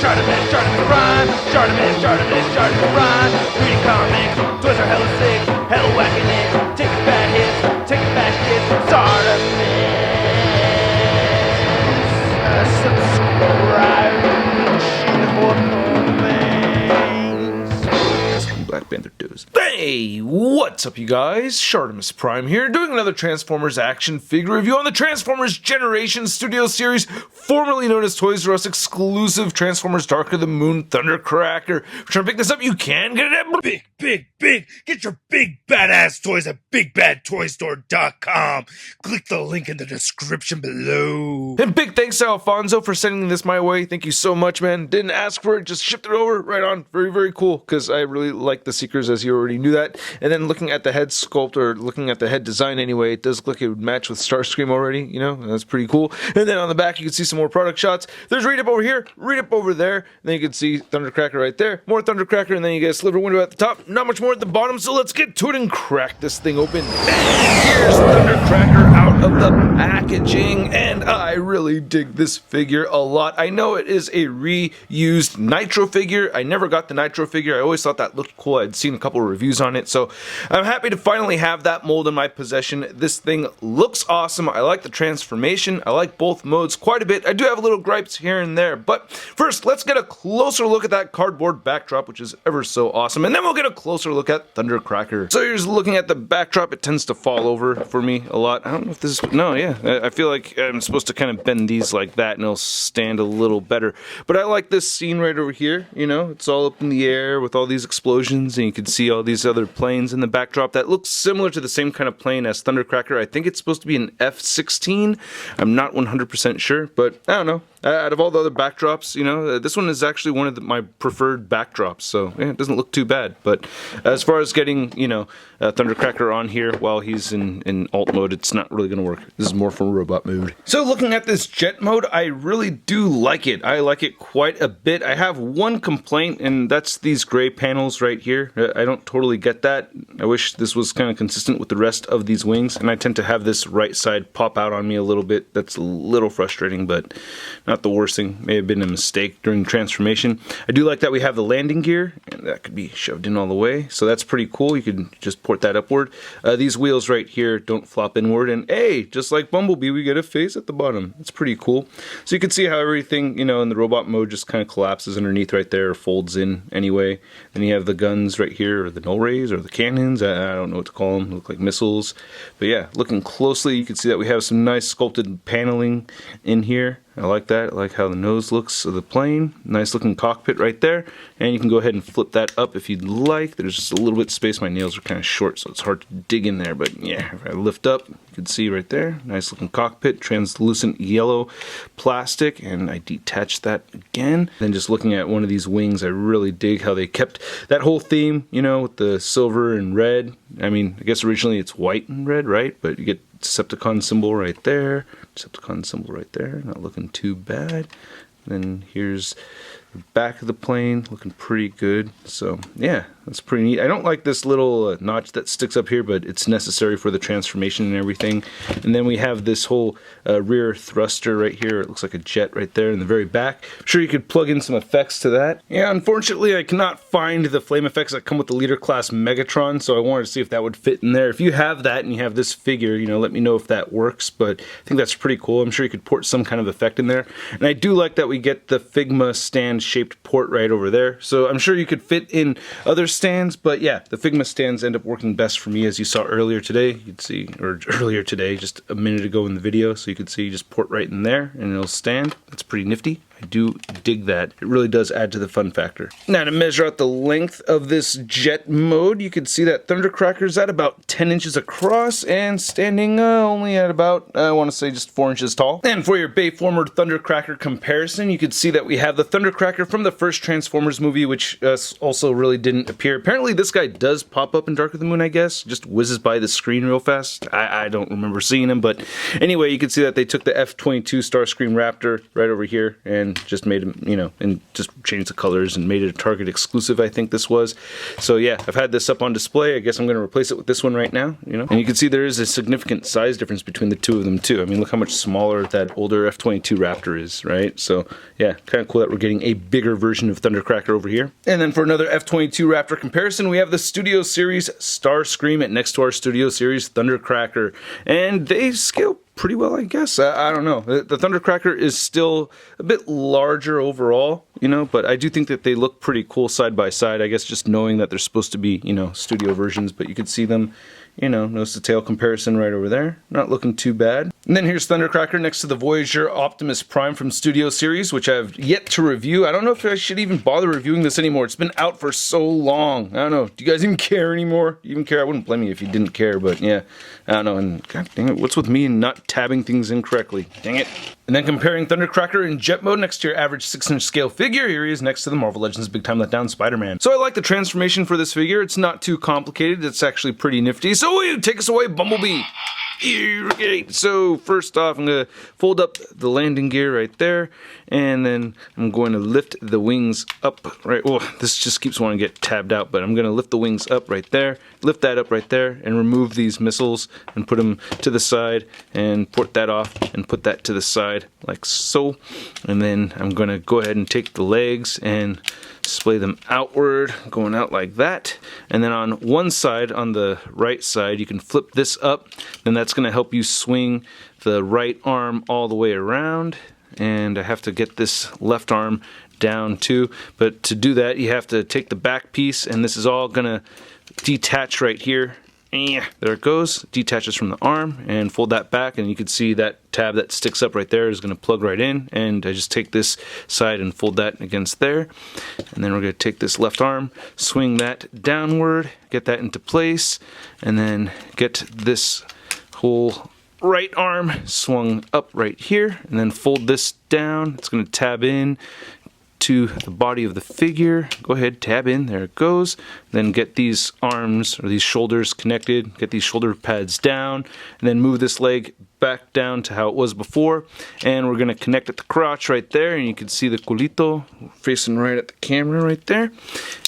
ShartimusPrime. Reading comics, toys are hella sick, hella whacking it. Taking bad hits, taking bad shit. Subscribe for things. Black Panther does. Hey, what's up, you guys? ShartimusPrime here, doing another Transformers action figure review on the Transformers Generation Studio Series, formerly known as Toys R Us exclusive Transformers Dark of the Moon Thundercracker. If you're trying to pick this up, you can get it at Big. Get your big badass toys at BigBadToyStore.com. Click the link in the description below. And big thanks to Alfonso for sending this my way. Thank you so much, man. Didn't ask for it, just shipped it over right on. Very, very cool, because I really like the Seekers, as you already knew that. And then looking at the head sculpt, or looking at the head design anyway, it does look like it would match with Starscream already, you know? That's pretty cool. And then on the back, you can see some more product shots. There's Read Up over here, Read Up over there. And then you can see Thundercracker right there, more Thundercracker, and then you get a sliver window at the top. Not much more at the bottom, so let's get to it and crack this thing open. And here's Thundercracker out of the packaging, and I really dig this figure a lot. I know it is a reused Nitro figure. I never got the Nitro figure. I always thought that looked cool. I'd seen a couple of reviews on it, so I'm happy to finally have that mold in my possession. This thing looks awesome. I like the transformation. I like both modes quite a bit. I do have little gripes here and there, but first, let's get a closer look at that cardboard backdrop, which is ever so awesome, and then we'll get a closer look at Thundercracker. So here's looking at the backdrop. It tends to fall over for me a lot. I don't know if this is... No, yeah. I feel like I'm supposed to kind of bend these like that and it'll stand a little better. But I like this scene right over here. You know, it's all up in the air with all these explosions, and you can see all these other planes in the backdrop that looks similar to the same kind of plane as Thundercracker. I think it's supposed to be an F-16. I'm not 100% sure, but I don't know. Out of all the other backdrops, you know, this one is actually one of my preferred backdrops, so yeah, it doesn't look too bad. But as far as getting, you know, Thundercracker on here while he's in alt mode, it's not really going to work. This is more for robot mode. So looking at this jet mode, I really do like it. I like it quite a bit. I have one complaint, and that's these gray panels right here. I don't totally get that. I wish this was kind of consistent with the rest of these wings, and I tend to have this right side pop out on me a little bit. That's a little frustrating, but not the worst thing. May have been a mistake during transformation. I do like that we have the landing gear, and that could be shoved in all the way, so that's pretty cool. You can just port that upward. These wheels right here don't flop inward, and hey, just like Bumblebee, we get a face at the bottom. That's pretty cool. So you can see how everything, you know, in the robot mode just kind of collapses underneath right there, or folds in anyway. Then you have the guns right here, or the null rays, or the cannons. I don't know what to call them. They look like missiles. But yeah, looking closely, you can see that we have some nice sculpted paneling in here. I like that. I like how the nose looks of the plane. Nice looking cockpit right there. And you can go ahead and flip that up if you'd like. There's just a little bit of space. My nails are kind of short, so it's hard to dig in there. But yeah, if I lift up, you can see right there. Nice looking cockpit, translucent yellow plastic. And I detach that again. Then just looking at one of these wings, I really dig how they kept that whole theme, you know, with the silver and red. I mean, I guess originally it's white and red, right? But you get Decepticon symbol right there, Decepticon symbol right there, not looking too bad. Then here's the back of the plane, looking pretty good. So yeah, that's pretty neat. I don't like this little notch that sticks up here, but it's necessary for the transformation and everything. And then we have this whole rear thruster right here. It looks like a jet right there in the very back. I'm sure you could plug in some effects to that. Yeah, unfortunately I cannot find the flame effects that come with the Leader Class Megatron, so I wanted to see if that would fit in there. If you have that and you have this figure, you know, let me know if that works, but I think that's pretty cool. I'm sure you could port some kind of effect in there. And I do like that we get the Figma stand shaped port right over there, so I'm sure you could fit in other stands, but yeah, the Figma stands end up working best for me, as you saw earlier today. You'd see, or earlier today, just a minute ago in the video, so you could see just port right in there and it'll stand. That's pretty nifty. I do dig that. It really does add to the fun factor. Now to measure out the length of this jet mode, you can see that Thundercracker's at about 10 inches across and standing only at about, I want to say just 4 inches tall. And for your Bayformer Thundercracker comparison, you can see that we have the Thundercracker from the first Transformers movie, which also really didn't appear. Apparently this guy does pop up in Dark of the Moon, I guess. Just whizzes by the screen real fast. I don't remember seeing him, but anyway, you can see that they took the F-22 Starscream Raptor right over here and and just made them, you know, and just changed the colors and made it a Target exclusive, I think this was. So yeah, I've had this up on display. I guess I'm going to replace it with this one right now, you know. And you can see there is a significant size difference between the two of them too. I mean, look how much smaller that older F-22 Raptor is, right? So yeah, kind of cool that we're getting a bigger version of Thundercracker over here. And then for another F-22 Raptor comparison, we have the Studio Series Starscream next to our Studio Series Thundercracker. And they scale pretty well, I guess. I don't know. The Thundercracker is still a bit larger overall, you know, but I do think that they look pretty cool side by side. I guess just knowing that they're supposed to be, you know, studio versions, but you can see them, you know, nose to tail comparison right over there. Not looking too bad. And then here's Thundercracker next to the Voyager Optimus Prime from Studio Series, which I've yet to review. I don't know if I should even bother reviewing this anymore. It's been out for so long. I don't know. Do you guys even care anymore? You even care? I wouldn't blame you if you didn't care, but yeah. I don't know. And god dang it, what's with me and not tabbing things incorrectly? Dang it. And then comparing Thundercracker in jet mode next to your average 6-inch scale figure, here he is next to the Marvel Legends Big Time Letdown Spider-Man. So I like the transformation for this figure. It's not too complicated. It's actually pretty nifty. So take us away, Bumblebee. Okay, so first off, I'm going to fold up the landing gear right there, and then I'm going to lift the wings up, right, oh, this just keeps wanting to get tabbed out, but I'm going to lift the wings up right there, lift that up right there, and remove these missiles, and put them to the side, and port that off, and put that to the side, like so, and then I'm going to go ahead and take the legs, and display them outward, going out like that. And then on one side, on the right side, you can flip this up. Then that's going to help you swing the right arm all the way around. And I have to get this left arm down too. But to do that, you have to take the back piece, and this is all going to detach right here. There it goes, detaches from the arm, and fold that back, and you can see that tab that sticks up right there is going to plug right in, and I just take this side and fold that against there, and then we're going to take this left arm, swing that downward, get that into place, and then get this whole right arm swung up right here, and then fold this down. It's going to tab in to the body of the figure. Go ahead, tab in, there it goes. Then get these arms or these shoulders connected, get these shoulder pads down, and then move this leg back down to how it was before. And we're gonna connect at the crotch right there, and you can see the culito facing right at the camera right there.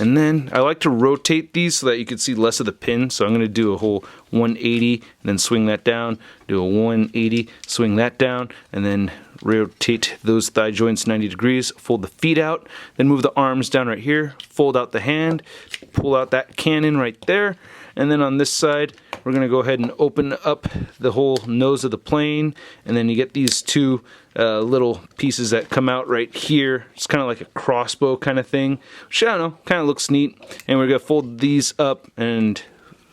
And then I like to rotate these so that you can see less of the pin. So I'm gonna do a whole 180 and then swing that down, do a 180, swing that down, and then rotate those thigh joints 90 degrees, fold the feet out, then move the arms down right here, fold out the hand, pull out that cannon right there, and then on this side we're going to go ahead and open up the whole nose of the plane, and then you get these two little pieces that come out right here. It's kind of like a crossbow kind of thing, which I don't know, kind of looks neat. And we're going to fold these up and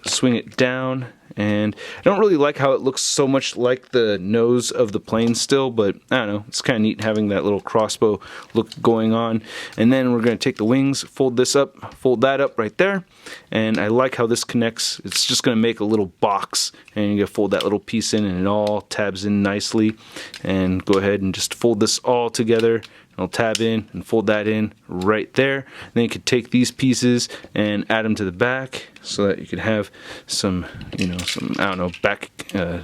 swing it down. And I don't really like how it looks so much like the nose of the plane still, but I don't know, it's kind of neat having that little crossbow look going on. And then we're going to take the wings, fold this up, fold that up right there, and I like how this connects. It's just going to make a little box, and you're going to fold that little piece in, and it all tabs in nicely. And go ahead and just fold this all together. I'll tab in and fold that in right there. Then you could take these pieces and add them to the back so that you could have some, you know, some, I don't know, back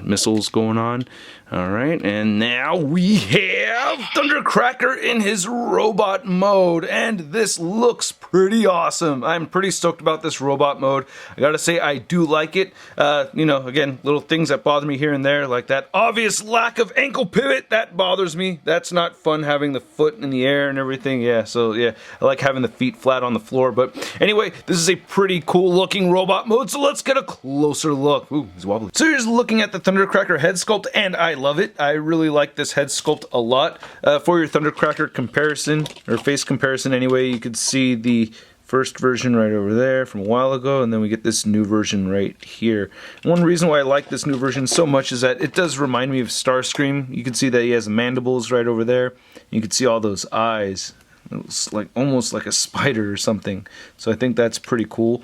missiles going on. All right, and now we have Thundercracker in his robot mode, and this looks pretty awesome. I'm pretty stoked about this robot mode. I gotta say, I do like it. You know, again, little things that bother me here and there, like that obvious lack of ankle pivot, that bothers me. That's not fun, having the foot in the air and everything. Yeah, so yeah, I like having the feet flat on the floor. But anyway, this is a pretty cool looking robot mode, so let's get a closer look. Ooh, he's wobbly. So here's looking at the Thundercracker head sculpt, and I love it. I really like this head sculpt a lot. For your Thundercracker comparison, or face comparison anyway, you could see the first version right over there from a while ago, and then we get this new version right here. One reason why I like this new version so much is that it does remind me of Starscream. You can see that he has mandibles right over there. You can see all those eyes. It's like almost like a spider or something. So I think that's pretty cool.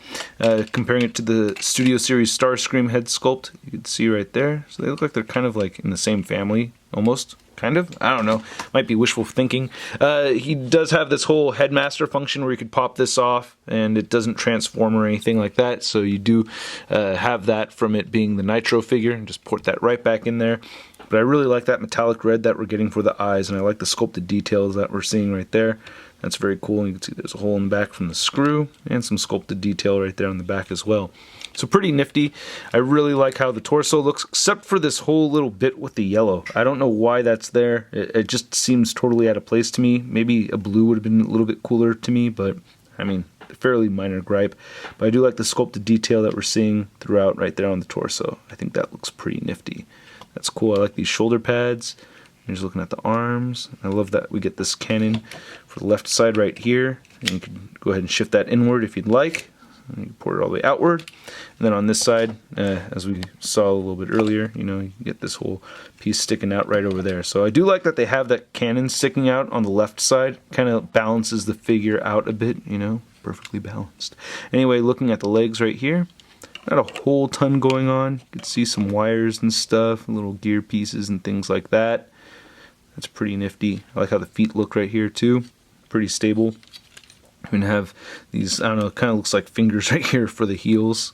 Comparing it to the Studio Series Starscream head sculpt, you can see right there. So they look like they're kind of like in the same family, almost. Kind of? I don't know. Might be wishful thinking. He does have this whole headmaster function where you could pop this off and it doesn't transform or anything like that. So you do have that from it being the Nitro figure, and just port that right back in there. But I really like that metallic red that we're getting for the eyes, and I like the sculpted details that we're seeing right there. That's very cool. You can see there's a hole in the back from the screw and some sculpted detail right there on the back as well. So pretty nifty. I really like how the torso looks, except for this whole little bit with the yellow. I don't know why that's there. It just seems totally out of place to me. Maybe a blue would have been a little bit cooler to me, but I mean, fairly minor gripe. But I do like the sculpted detail that we're seeing throughout right there on the torso. I think that looks pretty nifty. That's cool. I like these shoulder pads. I'm just looking at the arms. I love that we get this cannon for the left side right here. And you can go ahead and shift that inward if you'd like. And you can pour it all the way outward. And then on this side, as we saw a little bit earlier, you know, you get this whole piece sticking out right over there. So I do like that they have that cannon sticking out on the left side. Kind of balances the figure out a bit, you know, perfectly balanced. Anyway, looking at the legs right here, not a whole ton going on. You can see some wires and stuff, little gear pieces and things like that. That's pretty nifty. I like how the feet look right here too. Pretty stable. You can have these, I don't know, it kind of looks like fingers right here for the heels.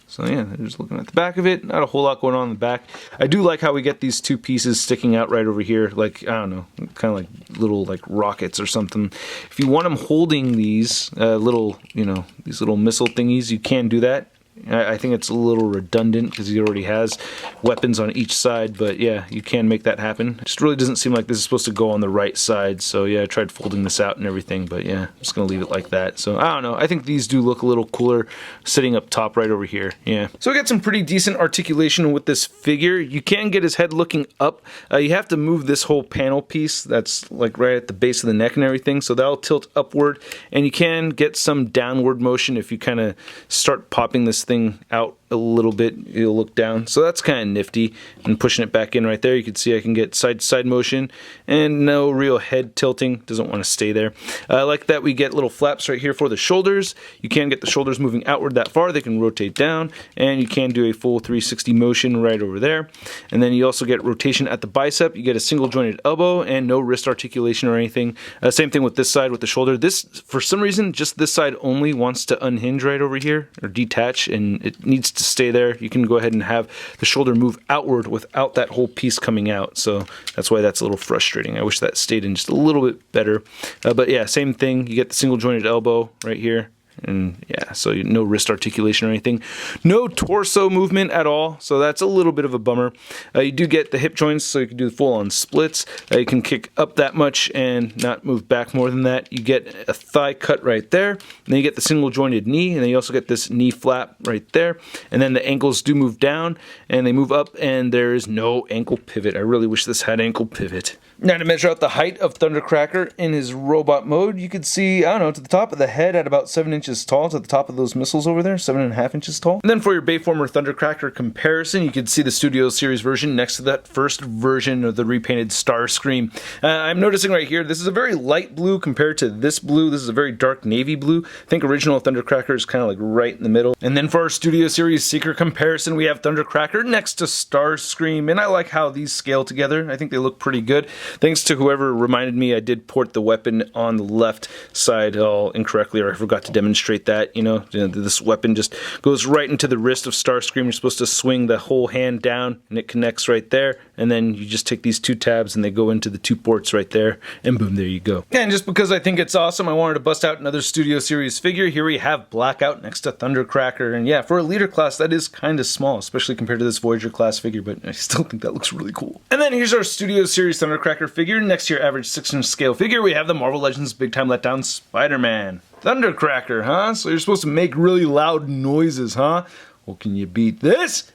So yeah, just looking at the back of it, not a whole lot going on in the back. I do like how we get these two pieces sticking out right over here, like, I don't know, kind of like little like rockets or something. If you want them holding these little, you know, these little missile thingies, you can do that. I think it's a little redundant because he already has weapons on each side, but yeah, you can make that happen. It just really doesn't seem like this is supposed to go on the right side, so yeah, I tried folding this out and everything, but yeah, I'm just going to leave it like that. So I don't know, I think these do look a little cooler sitting up top right over here, yeah. So we got some pretty decent articulation with this figure. You can get his head looking up. You have to move this whole panel piece that's like right at the base of the neck and everything, so that'll tilt upward, and you can get some downward motion if you kind of start popping this thing out a little bit, you'll look down. So that's kind of nifty. And pushing it back in right there, you can see I can get side to side motion and no real head tilting. Doesn't want to stay there. I like that we get little flaps right here for the shoulders. You can get the shoulders moving outward that far. They can rotate down, and you can do a full 360 motion right over there. And then you also get rotation at the bicep. You get a single jointed elbow and no wrist articulation or anything. Same thing with this side with the shoulder. This, for some reason, just this side only wants to unhinge right over here or detach, and it needs to stay there. You can go ahead and have the shoulder move outward without that whole piece coming out, so that's why that's a little frustrating. I wish that stayed in just a little bit better, but yeah, same thing. You get the single jointed elbow right here, and yeah, so no wrist articulation or anything. No torso movement at all, so that's a little bit of a bummer. You do get the hip joints, so you can do full on splits. You can kick up that much and not move back more than that. You get a thigh cut right there, and then you get the single jointed knee, and then you also get this knee flap right there, and then the ankles do move down and they move up, and there is no ankle pivot. I really wish this had ankle pivot. Now to measure out the height of Thundercracker in his robot mode, you can see, I don't know, to the top of the head at about 7 inches tall, to the top of those missiles over there, 7.5 inches tall. And then for your Bayformer Thundercracker comparison, you can see the Studio Series version next to that first version of the repainted Starscream. I'm noticing right here, this is a very light blue compared to this blue. This is a very dark navy blue. I think original Thundercracker is kind of like right in the middle. And then for our Studio Series Seeker comparison, we have Thundercracker next to Starscream, and I like how these scale together. I think they look pretty good. Thanks to whoever reminded me, I did port the weapon on the left side all incorrectly, or I forgot to demonstrate that. You know, this weapon just goes right into the wrist of Starscream. You're supposed to swing the whole hand down, and it connects right there, and then you just take these two tabs, and they go into the two ports right there, and boom, there you go. And just because I think it's awesome, I wanted to bust out another Studio Series figure. Here we have Blackout next to Thundercracker, and yeah, for a leader class, that is kind of small, especially compared to this Voyager class figure, but I still think that looks really cool. And then here's our Studio Series Thundercracker figure. Next to your average 6-inch scale figure, we have the Marvel Legends Big Time Letdown Spider-Man. Thundercracker, huh? So you're supposed to make really loud noises, huh? Well, can you beat this?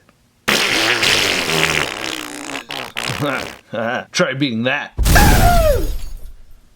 Try beating that.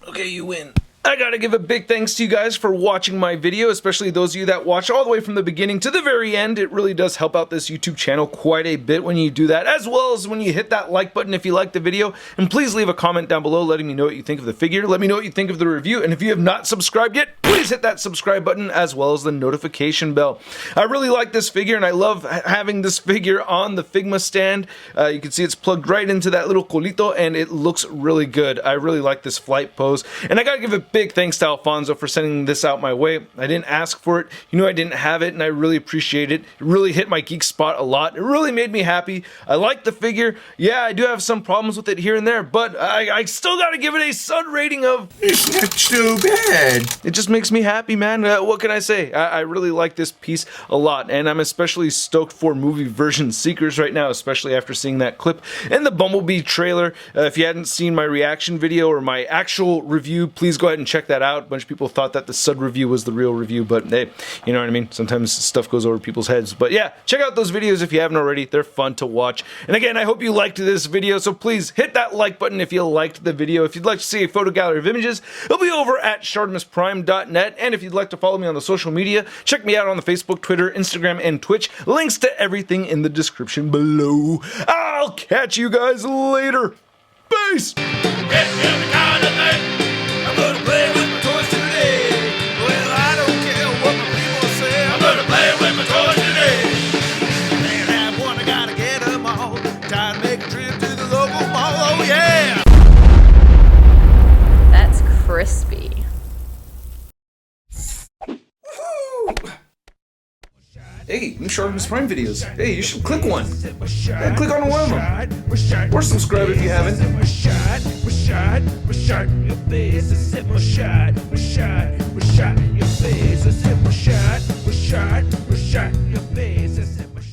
Okay, you win. I gotta give a big thanks to you guys for watching my video, especially those of you that watch all the way from the beginning to the very end. It really does help out this YouTube channel quite a bit when you do that, as well as when you hit that like button if you like the video. And please leave a comment down below letting me know what you think of the figure. Let me know what you think of the review, and if you have not subscribed yet, please hit that subscribe button as well as the notification bell. I really like this figure, and I love having this figure on the Figma stand. You can see it's plugged right into that little colito, and it looks really good. I really like this flight pose, and I gotta give a big thanks to Alfonso for sending this out my way. I didn't ask for it. You know I didn't have it, and I really appreciate it. It really hit my geek spot a lot. It really made me happy. I like the figure. Yeah, I do have some problems with it here and there, but I still gotta give it a Sud rating of... It's not too bad. It just makes me happy, man. What can I say? I really like this piece a lot, and I'm especially stoked for movie version seekers right now, especially after seeing that clip and the Bumblebee trailer. If you hadn't seen my reaction video or my actual review, please go ahead and check that out. A bunch of people thought that the Sud review was the real review, but hey, you know what I mean? Sometimes stuff goes over people's heads. But yeah, check out those videos if you haven't already. They're fun to watch. And again, I hope you liked this video, so please hit that like button if you liked the video. If you'd like to see a photo gallery of images, it'll be over at ShartimusPrime.net. And if you'd like to follow me on the social media, check me out on the Facebook, Twitter, Instagram, and Twitch. Links to everything in the description below. I'll catch you guys later. Peace! That's crispy. Hey, new Shartimus Prime videos. Hey, you should click one. Yeah, click on one of them. Or subscribe if you haven't. Your face,